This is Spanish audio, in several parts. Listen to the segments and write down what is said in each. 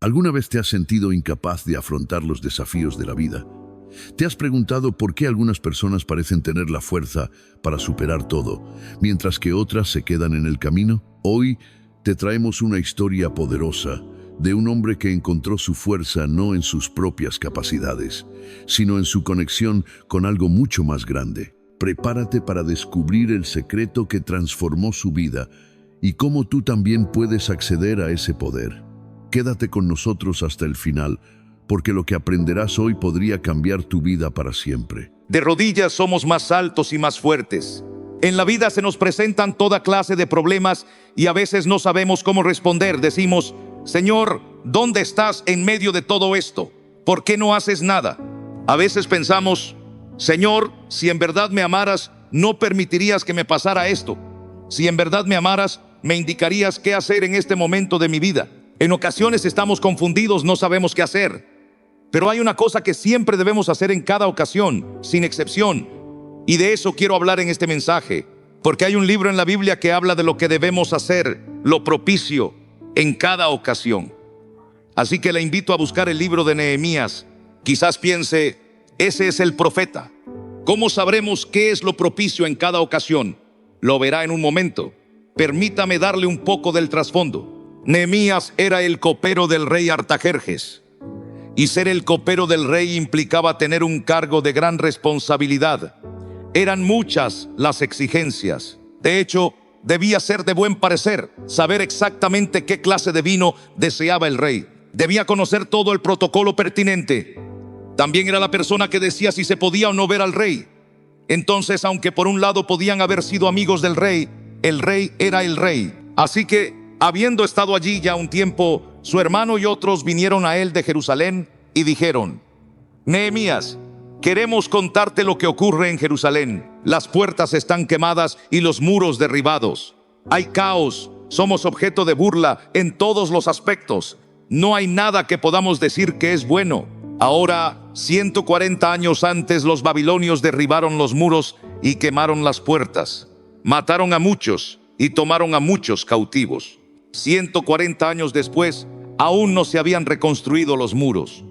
¿Alguna vez te has sentido incapaz de afrontar los desafíos de la vida? ¿Te has preguntado por qué algunas personas parecen tener la fuerza para superar todo, mientras que otras se quedan en el camino? Hoy te traemos una historia poderosa de un hombre que encontró su fuerza no en sus propias capacidades, sino en su conexión con algo mucho más grande. Prepárate para descubrir el secreto que transformó su vida y cómo tú también puedes acceder a ese poder. Quédate con nosotros hasta el final, porque lo que aprenderás hoy podría cambiar tu vida para siempre. De rodillas somos más altos y más fuertes. En la vida se nos presentan toda clase de problemas y a veces no sabemos cómo responder. Decimos: Señor, ¿dónde estás en medio de todo esto? ¿Por qué no haces nada? A veces pensamos: Señor, si en verdad me amaras, no permitirías que me pasara esto. Si en verdad me amaras, me indicarías qué hacer en este momento de mi vida. En ocasiones estamos confundidos, no sabemos qué hacer. Pero hay una cosa que siempre debemos hacer en cada ocasión, sin excepción. Y de eso quiero hablar en este mensaje, porque hay un libro en la Biblia que habla de lo que debemos hacer, lo propicio, en cada ocasión. Así que le invito a buscar el libro de Nehemías. Quizás piense: ese es el profeta. ¿Cómo sabremos qué es lo propicio en cada ocasión? Lo verá en un momento. Permítame darle un poco del trasfondo. Nehemías era el copero del rey Artajerjes. Y ser el copero del rey implicaba tener un cargo de gran responsabilidad. Eran muchas las exigencias. De hecho, debía ser de buen parecer, saber exactamente qué clase de vino deseaba el rey. Debía conocer todo el protocolo pertinente. También era la persona que decía si se podía o no ver al rey. Entonces, aunque por un lado podían haber sido amigos del rey, el rey era el rey. Así que, habiendo estado allí ya un tiempo, su hermano y otros vinieron a él de Jerusalén y dijeron: Nehemías, queremos contarte lo que ocurre en Jerusalén. Las puertas están quemadas y los muros derribados. Hay caos, somos objeto de burla en todos los aspectos. No hay nada que podamos decir que es bueno. Ahora, 140 años antes, los babilonios derribaron los muros y quemaron las puertas. Mataron a muchos y tomaron a muchos cautivos. 140 años después, aún no se habían reconstruido los muros.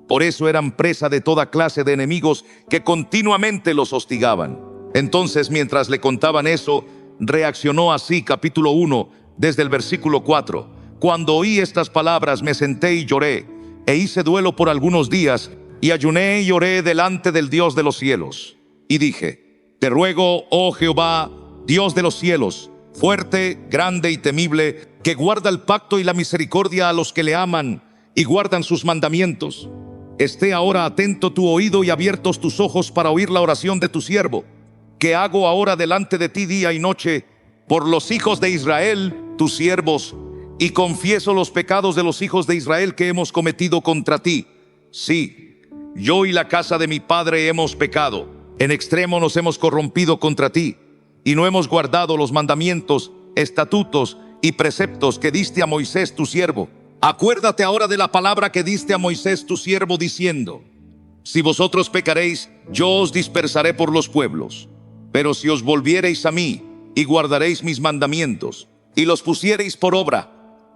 Por eso eran presa de toda clase de enemigos que continuamente los hostigaban. Entonces, mientras le contaban eso, reaccionó así, capítulo 1, desde el versículo 4. Cuando oí estas palabras, me senté y lloré, e hice duelo por algunos días, y ayuné y lloré delante del Dios de los cielos. Y dije: Te ruego, oh Jehová, Dios de los cielos, fuerte, grande y temible, que guarda el pacto y la misericordia a los que le aman y guardan sus mandamientos. Esté ahora atento tu oído y abiertos tus ojos para oír la oración de tu siervo, que hago ahora delante de ti día y noche, por los hijos de Israel, tus siervos, y confieso los pecados de los hijos de Israel que hemos cometido contra ti. Sí, yo y la casa de mi padre hemos pecado. En extremo nos hemos corrompido contra ti, y no hemos guardado los mandamientos, estatutos y preceptos que diste a Moisés tu siervo. Acuérdate ahora de la palabra que diste a Moisés tu siervo, diciendo: Si vosotros pecaréis, yo os dispersaré por los pueblos. Pero si os volviereis a mí y guardaréis mis mandamientos y los pusiereis por obra,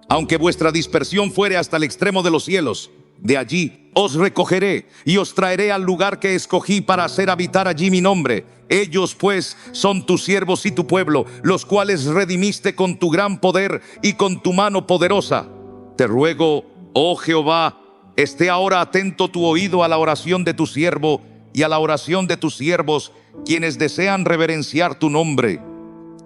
aunque vuestra dispersión fuere hasta el extremo de los cielos, de allí os recogeré y os traeré al lugar que escogí para hacer habitar allí mi nombre. Ellos pues son tus siervos y tu pueblo, los cuales redimiste con tu gran poder y con tu mano poderosa. Te ruego, oh Jehová, esté ahora atento tu oído a la oración de tu siervo y a la oración de tus siervos, quienes desean reverenciar tu nombre.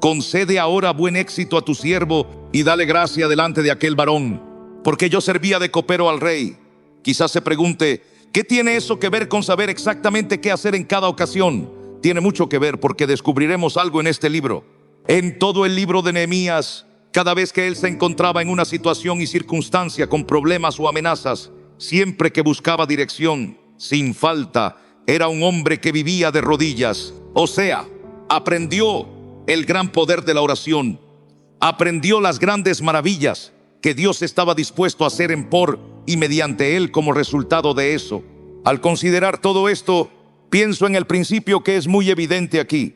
Concede ahora buen éxito a tu siervo y dale gracia delante de aquel varón, porque yo servía de copero al rey. Quizás se pregunte: ¿qué tiene eso que ver con saber exactamente qué hacer en cada ocasión? Tiene mucho que ver, porque descubriremos algo en este libro. En todo el libro de Nehemías, cada vez que él se encontraba en una situación y circunstancia con problemas o amenazas, siempre que buscaba dirección, sin falta, era un hombre que vivía de rodillas. O sea, aprendió el gran poder de la oración, aprendió las grandes maravillas que Dios estaba dispuesto a hacer en por y mediante él como resultado de eso. Al considerar todo esto, pienso en el principio que es muy evidente aquí,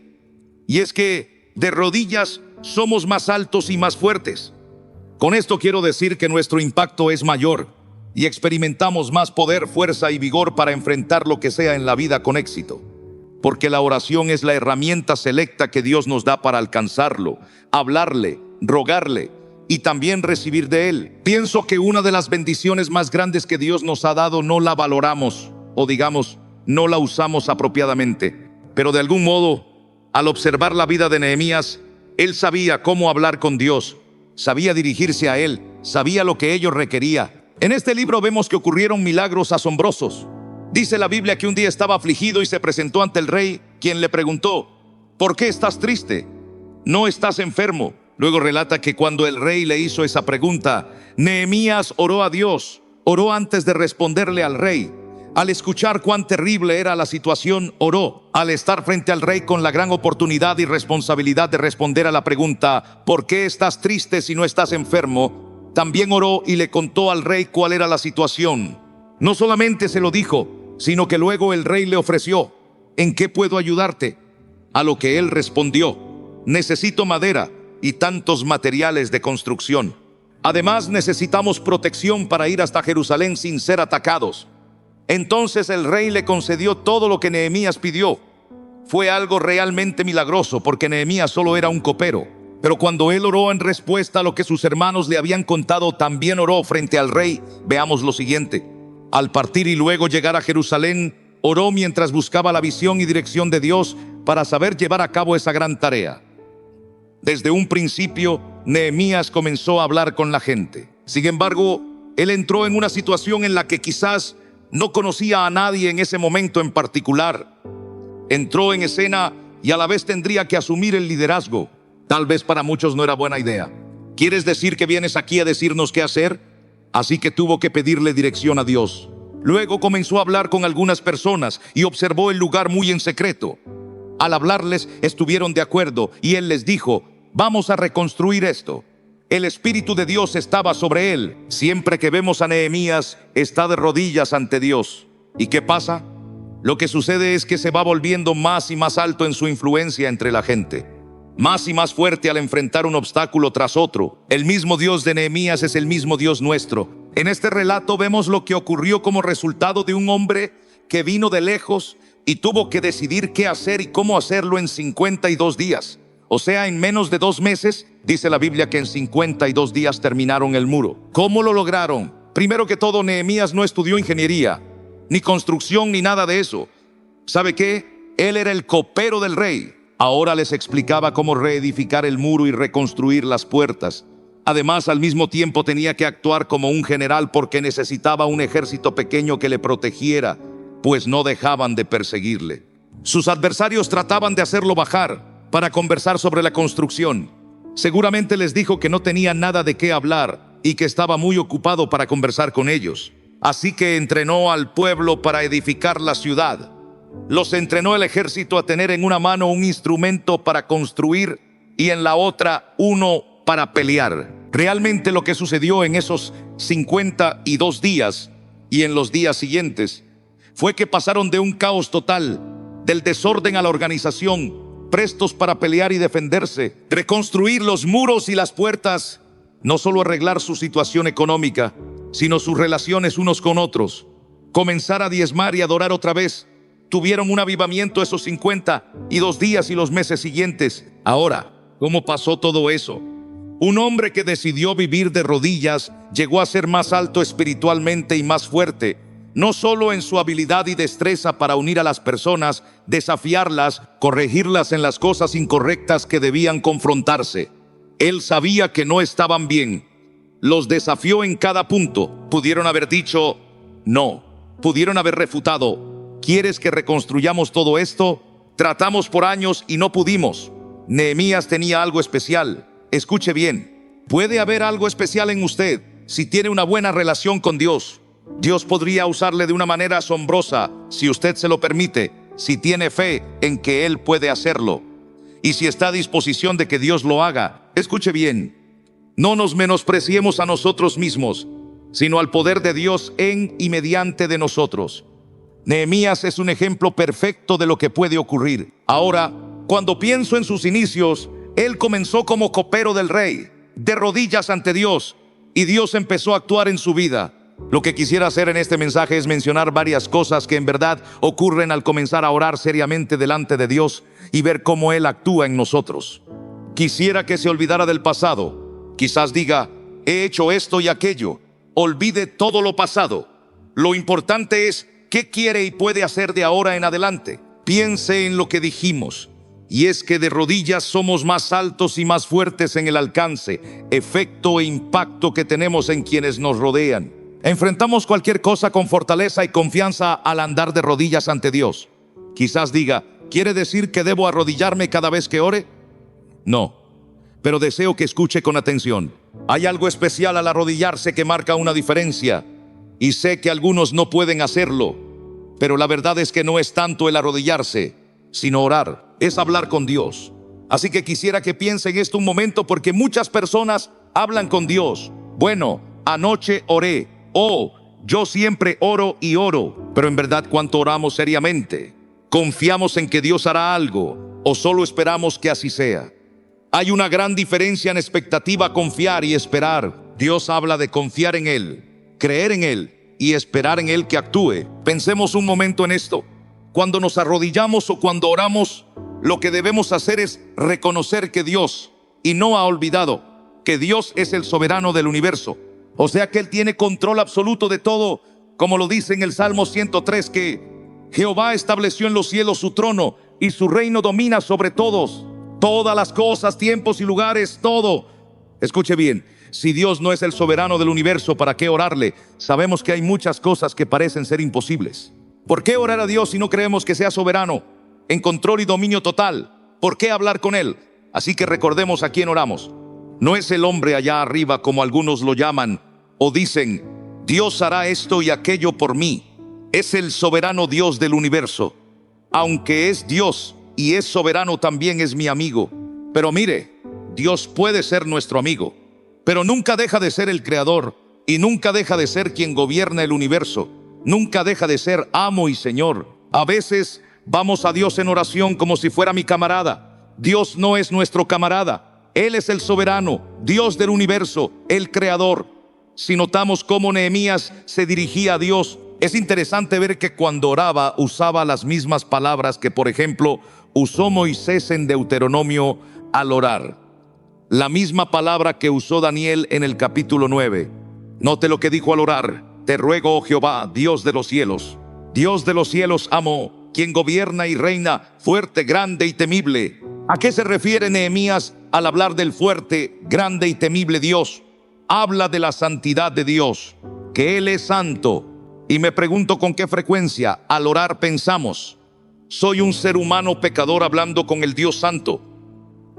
y es que de rodillas somos más altos y más fuertes. Con esto quiero decir que nuestro impacto es mayor. y experimentamos más poder, fuerza y vigor para enfrentar lo que sea en la vida con éxito. Porque la oración es la herramienta selecta que Dios nos da para alcanzarlo, hablarle, rogarle y también recibir de Él. Pienso que una de las bendiciones más grandes que Dios nos ha dado no la valoramos, o digamos, no la usamos apropiadamente. Pero de algún modo, al observar la vida de Nehemías, él sabía cómo hablar con Dios, sabía dirigirse a Él, sabía lo que ello requería. En este libro vemos que ocurrieron milagros asombrosos. Dice la Biblia que un día estaba afligido y se presentó ante el rey, quien le preguntó: ¿por qué estás triste? ¿No estás enfermo? Luego relata que cuando el rey le hizo esa pregunta, Nehemías oró a Dios, oró antes de responderle al rey. Al escuchar cuán terrible era la situación, oró. Al estar frente al rey con la gran oportunidad y responsabilidad de responder a la pregunta, ¿por qué estás triste si no estás enfermo?, también oró y le contó al rey cuál era la situación. No solamente se lo dijo, sino que luego el rey le ofreció: ¿en qué puedo ayudarte? A lo que él respondió: necesito madera y tantos materiales de construcción. Además, necesitamos protección para ir hasta Jerusalén sin ser atacados. Entonces el rey le concedió todo lo que Nehemías pidió. Fue algo realmente milagroso, porque Nehemías solo era un copero. Pero cuando él oró en respuesta a lo que sus hermanos le habían contado, también oró frente al rey. Veamos lo siguiente. Al partir y luego llegar a Jerusalén, oró mientras buscaba la visión y dirección de Dios para saber llevar a cabo esa gran tarea. Desde un principio, Nehemías comenzó a hablar con la gente. Sin embargo, él entró en una situación en la que quizás no conocía a nadie en ese momento en particular. Entró en escena y a la vez tendría que asumir el liderazgo. Tal vez para muchos no era buena idea. ¿Quieres decir que vienes aquí a decirnos qué hacer? Así que tuvo que pedirle dirección a Dios. Luego comenzó a hablar con algunas personas y observó el lugar muy en secreto. Al hablarles, estuvieron de acuerdo y él les dijo: vamos a reconstruir esto. El Espíritu de Dios estaba sobre él. Siempre que vemos a Nehemías, está de rodillas ante Dios. ¿Y qué pasa? Lo que sucede es que se va volviendo más y más alto en su influencia entre la gente, más y más fuerte al enfrentar un obstáculo tras otro. El mismo Dios de Nehemías es el mismo Dios nuestro. En este relato vemos lo que ocurrió como resultado de un hombre que vino de lejos y tuvo que decidir qué hacer y cómo hacerlo en 52 días. O sea, en menos de 2 meses, dice la Biblia que en 52 días terminaron el muro. ¿Cómo lo lograron? Primero que todo, Nehemías no estudió ingeniería, ni construcción, ni nada de eso. ¿Sabe qué? Él era el copero del rey. Ahora les explicaba cómo reedificar el muro y reconstruir las puertas. Además, al mismo tiempo tenía que actuar como un general, porque necesitaba un ejército pequeño que le protegiera, pues no dejaban de perseguirle. Sus adversarios trataban de hacerlo bajar para conversar sobre la construcción. Seguramente les dijo que no tenía nada de qué hablar y que estaba muy ocupado para conversar con ellos. Así que entrenó al pueblo para edificar la ciudad. Los entrenó el ejército a tener en una mano un instrumento para construir y en la otra uno para pelear. Realmente lo que sucedió en esos 52 días y en los días siguientes fue que pasaron de un caos total, del desorden a la organización, prestos para pelear y defenderse, reconstruir los muros y las puertas, no solo arreglar su situación económica, sino sus relaciones unos con otros, comenzar a diezmar y adorar otra vez. Tuvieron un avivamiento esos 52 días y los meses siguientes. Ahora, ¿cómo pasó todo eso? Un hombre que decidió vivir de rodillas llegó a ser más alto espiritualmente y más fuerte, no solo en su habilidad y destreza para unir a las personas, desafiarlas, corregirlas en las cosas incorrectas que debían confrontarse. Él sabía que no estaban bien. Los desafió en cada punto. Pudieron haber dicho no. Pudieron haber refutado: ¿quieres que reconstruyamos todo esto? Tratamos por años y no pudimos. Nehemías tenía algo especial. Escuche bien. Puede haber algo especial en usted si tiene una buena relación con Dios. Dios podría usarle de una manera asombrosa si usted se lo permite, si tiene fe en que Él puede hacerlo y si está a disposición de que Dios lo haga. Escuche bien, no nos menospreciemos a nosotros mismos, sino al poder de Dios en y mediante de nosotros. Nehemías es un ejemplo perfecto de lo que puede ocurrir. Ahora, cuando pienso en sus inicios, él comenzó como copero del rey, de rodillas ante Dios, y Dios empezó a actuar en su vida. Lo que quisiera hacer en este mensaje es mencionar varias cosas que en verdad ocurren al comenzar a orar seriamente delante de Dios y ver cómo Él actúa en nosotros. Quisiera que se olvidara del pasado. Quizás diga, he hecho esto y aquello. Olvide todo lo pasado. Lo importante es qué quiere y puede hacer de ahora en adelante. Piense en lo que dijimos. Y es que de rodillas somos más altos y más fuertes en el alcance, efecto e impacto que tenemos en quienes nos rodean. Enfrentamos cualquier cosa con fortaleza y confianza al andar de rodillas ante Dios. Quizás diga, ¿quiere decir que debo arrodillarme cada vez que ore? No, pero deseo que escuche con atención. Hay algo especial al arrodillarse que marca una diferencia. Y sé que algunos no pueden hacerlo, pero la verdad es que no es tanto el arrodillarse, sino orar. Es hablar con Dios. Así que quisiera que piensen esto un momento, porque muchas personas hablan con Dios. Bueno, anoche oré. Yo siempre oro y oro. Pero en verdad, ¿cuánto oramos seriamente? ¿Confiamos en que Dios hará algo o solo esperamos que así sea? Hay una gran diferencia en expectativa, confiar y esperar. Dios habla de confiar en Él, creer en Él y esperar en Él que actúe. Pensemos un momento en esto. Cuando nos arrodillamos o cuando oramos, lo que debemos hacer es reconocer que Dios, y no ha olvidado, que Dios es el soberano del universo. O sea que Él tiene control absoluto de todo, como lo dice en el Salmo 103, que Jehová estableció en los cielos su trono y su reino domina sobre todos. Todas las cosas, tiempos y lugares, todo. Escuche bien, si Dios no es el soberano del universo, ¿para qué orarle? Sabemos que hay muchas cosas que parecen ser imposibles. ¿Por qué orar a Dios si no creemos que sea soberano, en control y dominio total? ¿Por qué hablar con Él? Así que recordemos a quién oramos. No es el hombre allá arriba, como algunos lo llaman, o dicen, Dios hará esto y aquello por mí. Es el soberano Dios del universo. Aunque es Dios y es soberano, también es mi amigo. Pero mire, Dios puede ser nuestro amigo, pero nunca deja de ser el creador y nunca deja de ser quien gobierna el universo. Nunca deja de ser amo y Señor. A veces vamos a Dios en oración como si fuera mi camarada. Dios no es nuestro camarada. Él es el soberano, Dios del universo, el creador. Si notamos cómo Nehemías se dirigía a Dios, es interesante ver que cuando oraba usaba las mismas palabras que, por ejemplo, usó Moisés en Deuteronomio al orar. La misma palabra que usó Daniel en el capítulo 9. Note lo que dijo al orar. Te ruego, oh Jehová, Dios de los cielos, amo, quien gobierna y reina, fuerte, grande y temible. ¿A qué se refiere Nehemías al hablar del fuerte, grande y temible Dios? Habla de la santidad de Dios, que Él es santo. Y me pregunto con qué frecuencia al orar pensamos, soy un ser humano pecador hablando con el Dios santo.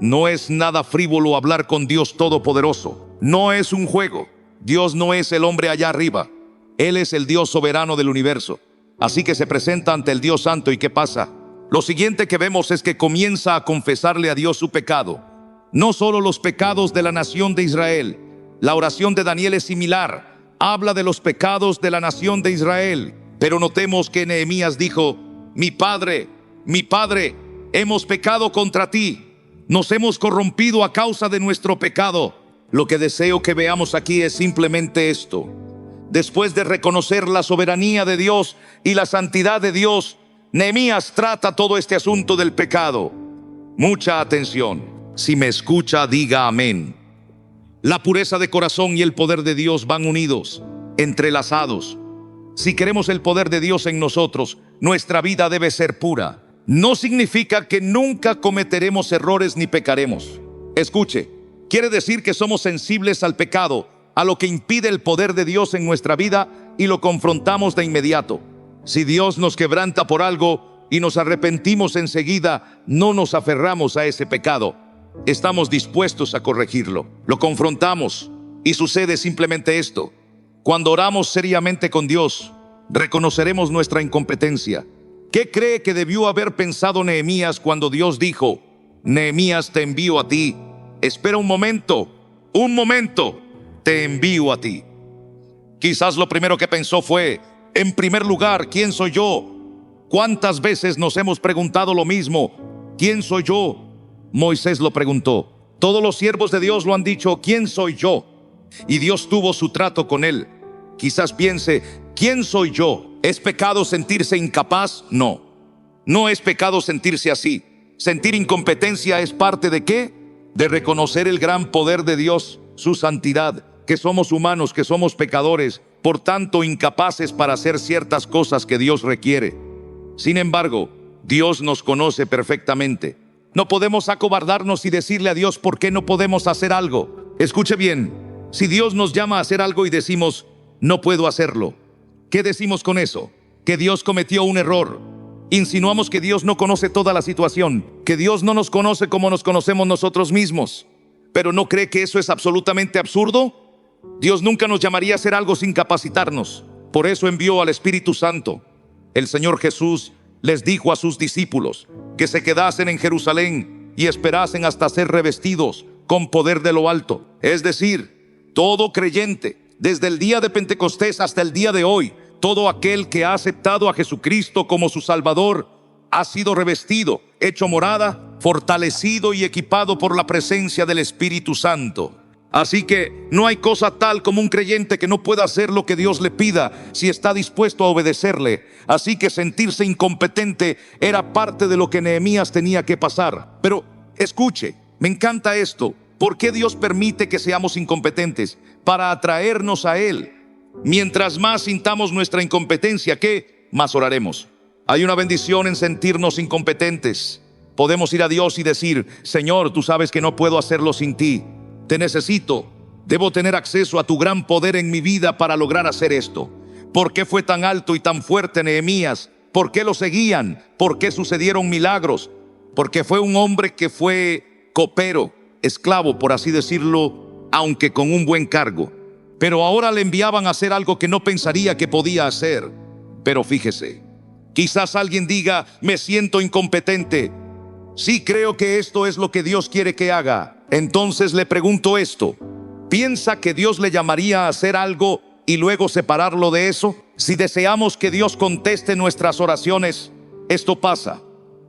No es nada frívolo hablar con Dios todopoderoso. No es un juego. Dios no es el hombre allá arriba. Él es el Dios soberano del universo. Así que se presenta ante el Dios santo. ¿Y qué pasa? Lo siguiente que vemos es que comienza a confesarle a Dios su pecado. No solo los pecados de la nación de Israel. La oración de Daniel es similar. Habla de los pecados de la nación de Israel. Pero notemos que Nehemías dijo, mi padre, hemos pecado contra ti. Nos hemos corrompido a causa de nuestro pecado. Lo que deseo que veamos aquí es simplemente esto. Después de reconocer la soberanía de Dios y la santidad de Dios, Nehemías trata todo este asunto del pecado. Mucha atención. Si me escucha, diga amén. La pureza de corazón y el poder de Dios van unidos, entrelazados. Si queremos el poder de Dios en nosotros, nuestra vida debe ser pura. No significa que nunca cometeremos errores ni pecaremos. Escuche, quiere decir que somos sensibles al pecado, a lo que impide el poder de Dios en nuestra vida, y lo confrontamos de inmediato. Si Dios nos quebranta por algo y nos arrepentimos enseguida, no nos aferramos a ese pecado. Estamos dispuestos a corregirlo. Lo confrontamos y sucede simplemente esto. Cuando oramos seriamente con Dios, reconoceremos nuestra incompetencia. ¿Qué cree que debió haber pensado Nehemías cuando Dios dijo, Nehemías, te envío a ti? Espera un momento, te envío a ti. Quizás lo primero que pensó fue, en primer lugar, ¿quién soy yo? ¿Cuántas veces nos hemos preguntado lo mismo? ¿Quién soy yo? Moisés lo preguntó. Todos los siervos de Dios lo han dicho, ¿quién soy yo? Y Dios tuvo su trato con él. Quizás piense, ¿quién soy yo? ¿Es pecado sentirse incapaz? No, no es pecado sentirse así. Sentir incompetencia es parte ¿de qué? De reconocer el gran poder de Dios, su santidad, que somos humanos, que somos pecadores, por tanto incapaces para hacer ciertas cosas que Dios requiere. Sin embargo, Dios nos conoce perfectamente. No podemos acobardarnos y decirle a Dios por qué no podemos hacer algo. Escuche bien, si Dios nos llama a hacer algo y decimos, no puedo hacerlo, ¿qué decimos con eso? Que Dios cometió un error. Insinuamos que Dios no conoce toda la situación, que Dios no nos conoce como nos conocemos nosotros mismos. ¿Pero no cree que eso es absolutamente absurdo? Dios nunca nos llamaría a hacer algo sin capacitarnos. Por eso envió al Espíritu Santo. El Señor Jesús les dijo a sus discípulos que se quedasen en Jerusalén y esperasen hasta ser revestidos con poder de lo alto. Es decir, todo creyente, desde el día de Pentecostés hasta el día de hoy, todo aquel que ha aceptado a Jesucristo como su Salvador, ha sido revestido, hecho morada, fortalecido y equipado por la presencia del Espíritu Santo. Así que no hay cosa tal como un creyente que no pueda hacer lo que Dios le pida si está dispuesto a obedecerle. Así que sentirse incompetente era parte de lo que Nehemías tenía que pasar. Pero escuche, me encanta esto. ¿Por qué Dios permite que seamos incompetentes? Para atraernos a Él. Mientras más sintamos nuestra incompetencia, ¿qué? Más oraremos. Hay una bendición en sentirnos incompetentes. Podemos ir a Dios y decir, Señor, tú sabes que no puedo hacerlo sin ti. Te necesito. Debo tener acceso a tu gran poder en mi vida para lograr hacer esto. ¿Por qué fue tan alto y tan fuerte Nehemías? ¿Por qué lo seguían? ¿Por qué sucedieron milagros? Porque fue un hombre que fue copero, esclavo, por así decirlo, aunque con un buen cargo. Pero ahora le enviaban a hacer algo que no pensaría que podía hacer. Pero fíjese, quizás alguien diga, me siento incompetente. Sí, creo que esto es lo que Dios quiere que haga. Entonces le pregunto esto, ¿piensa que Dios le llamaría a hacer algo y luego separarlo de eso? Si deseamos que Dios conteste nuestras oraciones, esto pasa.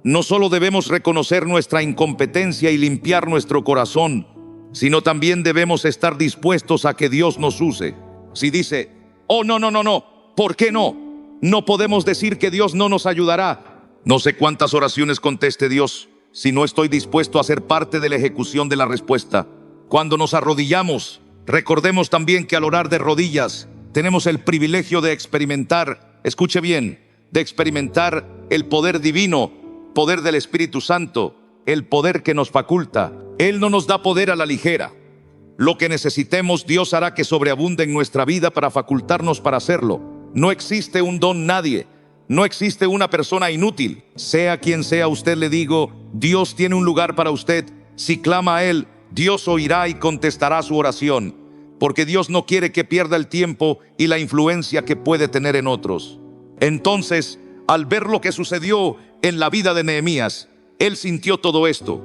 No solo debemos reconocer nuestra incompetencia y limpiar nuestro corazón, sino también debemos estar dispuestos a que Dios nos use. Si dice, oh no, ¿por qué no? No podemos decir que Dios no nos ayudará. No sé cuántas oraciones conteste Dios si no estoy dispuesto a ser parte de la ejecución de la respuesta. Cuando nos arrodillamos, recordemos también que al orar de rodillas, tenemos el privilegio de experimentar, escuche bien, de experimentar el poder divino, poder del Espíritu Santo, el poder que nos faculta. Él no nos da poder a la ligera. Lo que necesitemos, Dios hará que sobreabunde en nuestra vida para facultarnos para hacerlo. No existe un don nadie. No existe una persona inútil. Sea quien sea usted, le digo, Dios tiene un lugar para usted. Si clama a Él, Dios oirá y contestará su oración. Porque Dios no quiere que pierda el tiempo y la influencia que puede tener en otros. Entonces, al ver lo que sucedió en la vida de Nehemías, él sintió todo esto,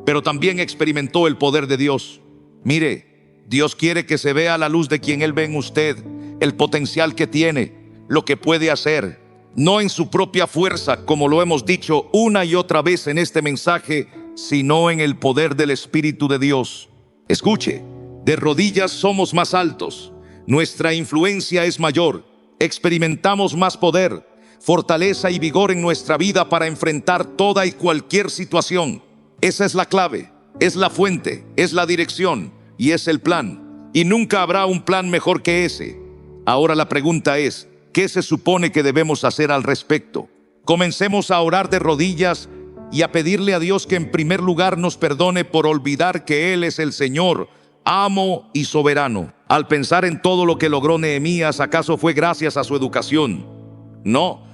pero también experimentó el poder de Dios. Mire, Dios quiere que se vea la luz de quien Él ve en usted, el potencial que tiene, lo que puede hacer. No en su propia fuerza, como lo hemos dicho una y otra vez en este mensaje, sino en el poder del Espíritu de Dios. Escuche, de rodillas somos más altos, nuestra influencia es mayor, experimentamos más poder, fortaleza y vigor en nuestra vida para enfrentar toda y cualquier situación. Esa es la clave, es la fuente, es la dirección y es el plan. Y nunca habrá un plan mejor que ese. Ahora la pregunta es, ¿qué se supone que debemos hacer al respecto? Comencemos a orar de rodillas y a pedirle a Dios que en primer lugar nos perdone por olvidar que Él es el Señor, amo y soberano. Al pensar en todo lo que logró Nehemías, ¿acaso fue gracias a su educación? No.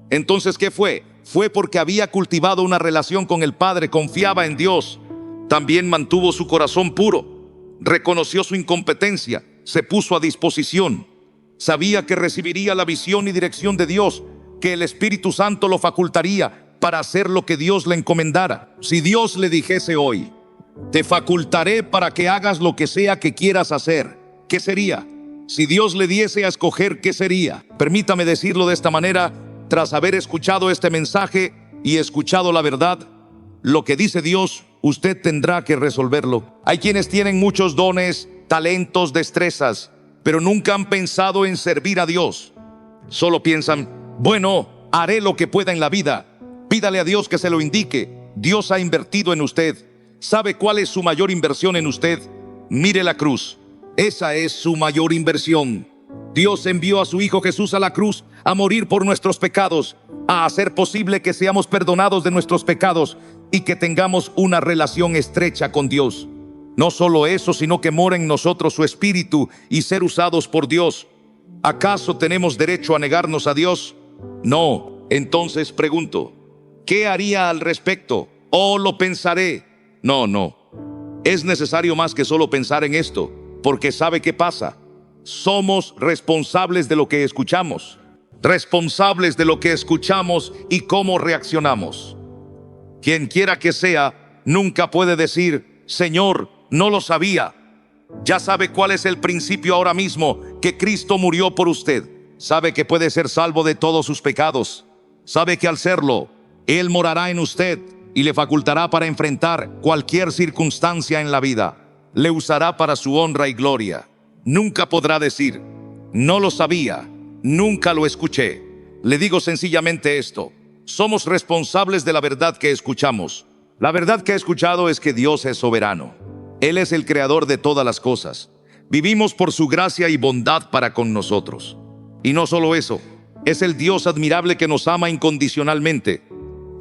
Entonces, ¿qué fue? Fue porque había cultivado una relación con el Padre, confiaba en Dios. También mantuvo su corazón puro, reconoció su incompetencia, se puso a disposición. Sabía que recibiría la visión y dirección de Dios, que el Espíritu Santo lo facultaría para hacer lo que Dios le encomendara. Si Dios le dijese hoy, te facultaré para que hagas lo que sea que quieras hacer, ¿qué sería? Si Dios le diese a escoger, ¿qué sería? Permítame decirlo de esta manera, tras haber escuchado este mensaje y escuchado la verdad, lo que dice Dios, usted tendrá que resolverlo. Hay quienes tienen muchos dones, talentos, destrezas, pero nunca han pensado en servir a Dios. Solo piensan, bueno, haré lo que pueda en la vida. Pídale a Dios que se lo indique. Dios ha invertido en usted. ¿Sabe cuál es su mayor inversión en usted? Mire la cruz. Esa es su mayor inversión. Dios envió a su Hijo Jesús a la cruz a morir por nuestros pecados, a hacer posible que seamos perdonados de nuestros pecados y que tengamos una relación estrecha con Dios. No solo eso, sino que mora en nosotros su Espíritu y ser usados por Dios. ¿Acaso tenemos derecho a negarnos a Dios? No. Entonces pregunto, ¿qué haría al respecto? ¿O lo pensaré? No. Es necesario más que solo pensar en esto, porque ¿sabe qué pasa? Somos responsables de lo que escuchamos. Responsables de lo que escuchamos y cómo reaccionamos. Quien quiera que sea, nunca puede decir, Señor, no lo sabía. Ya sabe cuál es el principio ahora mismo, que Cristo murió por usted. Sabe que puede ser salvo de todos sus pecados. Sabe que al serlo, Él morará en usted y le facultará para enfrentar cualquier circunstancia en la vida. Le usará para su honra y gloria. Nunca podrá decir, no lo sabía, nunca lo escuché. Le digo sencillamente esto: somos responsables de la verdad que escuchamos. La verdad que he escuchado es que Dios es soberano. Él es el creador de todas las cosas. Vivimos por su gracia y bondad para con nosotros. Y no solo eso, es el Dios admirable que nos ama incondicionalmente.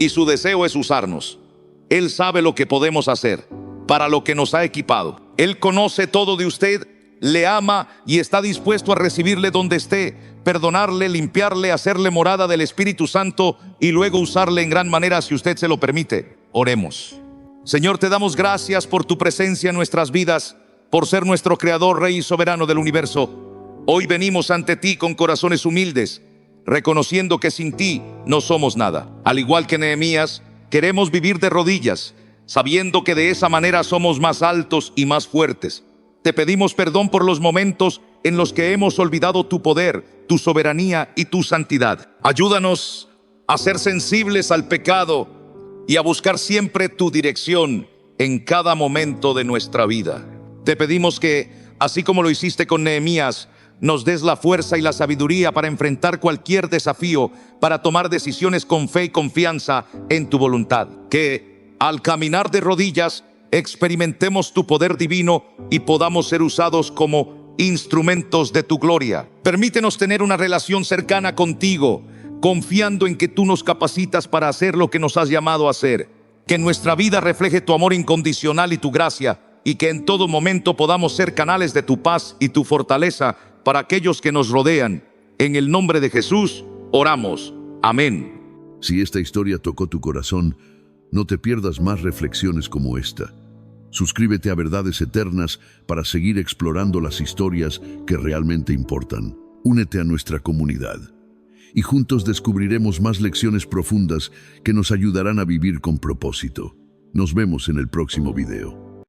Y su deseo es usarnos. Él sabe lo que podemos hacer, para lo que nos ha equipado. Él conoce todo de usted, le ama y está dispuesto a recibirle donde esté, perdonarle, limpiarle, hacerle morada del Espíritu Santo y luego usarle en gran manera si usted se lo permite. Oremos. Señor, te damos gracias por tu presencia en nuestras vidas, por ser nuestro Creador, Rey y Soberano del universo. Hoy venimos ante ti con corazones humildes, reconociendo que sin ti no somos nada. Al igual que Nehemías, queremos vivir de rodillas, sabiendo que de esa manera somos más altos y más fuertes. Te pedimos perdón por los momentos en los que hemos olvidado tu poder, tu soberanía y tu santidad. Ayúdanos a ser sensibles al pecado y a buscar siempre tu dirección en cada momento de nuestra vida. Te pedimos que, así como lo hiciste con Nehemías, nos des la fuerza y la sabiduría para enfrentar cualquier desafío, para tomar decisiones con fe y confianza en tu voluntad. Que al caminar de rodillas experimentemos tu poder divino y podamos ser usados como instrumentos de tu gloria. Permítenos tener una relación cercana contigo, confiando en que tú nos capacitas para hacer lo que nos has llamado a hacer. Que nuestra vida refleje tu amor incondicional y tu gracia, y que en todo momento podamos ser canales de tu paz y tu fortaleza para aquellos que nos rodean. En el nombre de Jesús oramos. Amén. Si esta historia tocó tu corazón, no te pierdas más reflexiones como esta. Suscríbete a Verdades Eternas para seguir explorando las historias que realmente importan. Únete a nuestra comunidad y juntos descubriremos más lecciones profundas que nos ayudarán a vivir con propósito. Nos vemos en el próximo video.